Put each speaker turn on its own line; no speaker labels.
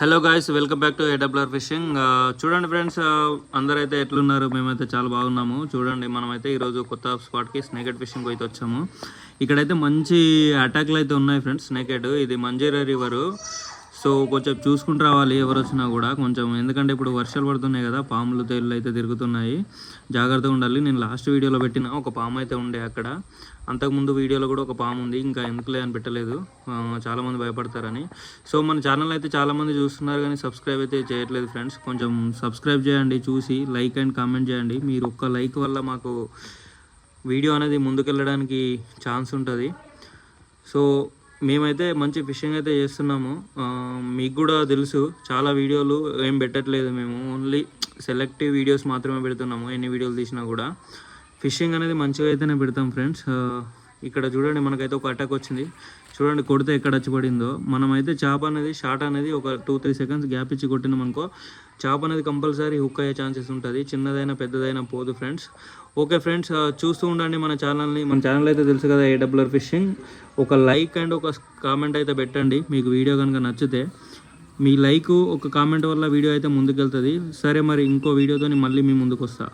Hello guys, welcome back to AWR fishing. చూడండి friends, అందరైతే ఎట్లున్నారు? మేమైతే చాలా బాగున్నాము. చూడండి, మనమైతే ఈరోజు కొత్త స్పాట్కి స్నేకెడ్ ఫిషింగ్ అయితే వచ్చాము. ఇక్కడైతే మంచి అటాక్లు అయితే ఉన్నాయి ఫ్రెండ్స్. స్నేకెడ్ ఇది మంజీరా రివరు. సో కొంచెం చూసుకుంటూ రావాలి ఎవరు వచ్చినా కూడా కొంచెం, ఎందుకంటే ఇప్పుడు వర్షాలు పడుతున్నాయి కదా, పాములు తేళ్ళు అయితే తిరుగుతున్నాయి, జాగ్రత్తగా ఉండాలి. నేను లాస్ట్ వీడియోలో పెట్టిన ఒక పాము అయితే ఉండే అక్కడ, అంతకుముందు వీడియోలో కూడా ఒక పాము ఉంది, ఇంకా ఎందుకులే అని పెట్టలేదు, చాలామంది భయపడతారని. సో మన ఛానల్ అయితే చాలామంది చూస్తున్నారు కానీ సబ్స్క్రైబ్ అయితే చేయట్లేదు ఫ్రెండ్స్. కొంచెం సబ్స్క్రైబ్ చేయండి, చూసి లైక్ అండ్ కామెంట్ చేయండి. మీరు ఒక్క లైక్ వల్ల మాకు వీడియో అనేది ముందుకెళ్ళడానికి ఛాన్స్ ఉంటుంది. సో మేమైతే మంచి ఫిషింగ్ అయితే చేస్తున్నాము. మీకు కూడా తెలుసు, చాలా వీడియోలు ఏం పెట్టట్లేదు మేము, ఓన్లీ సెలెక్టివ్ వీడియోస్ మాత్రమే పెడుతున్నాము. ఎన్ని వీడియోలు తీసినా కూడా ఫిషింగ్ అనేది మంచిగా అయితేనే పెడతాం ఫ్రెండ్స్. ఇక్కడ చూడండి, మనకైతే ఒక అటాక్ వచ్చింది. చూడండి, కొడితే ఎక్కడ వచ్చి పడిందో. మనమైతే చేప అనేది షార్ట్ అనేది ఒక 2-3 సెకండ్స్ గ్యాప్ ఇచ్చి కొట్టినాం అనుకో, చేప అనేది కంపల్సరీ హుక్ అయ్యే ఛాన్సెస్ ఉంటుంది. చిన్నదైనా పెద్దదైనా పోదు ఫ్రెండ్స్. ఓకే ఫ్రెండ్స్, చూస్తూ ఉండండి మన ఛానల్ని. మన ఛానల్ అయితే తెలుసు కదా, ఏడబ్ల్యూఆర్ ఫిషింగ్. ఒక లైక్ అండ్ ఒక కామెంట్ అయితే పెట్టండి మీకు వీడియో కనుక నచ్చితే. మీ లైక్ ఒక కామెంట్ వల్ల వీడియో అయితే ముందుకెళ్తుంది. సరే, మరి ఇంకో వీడియోతో మళ్ళీ మీ ముందుకు వస్తా.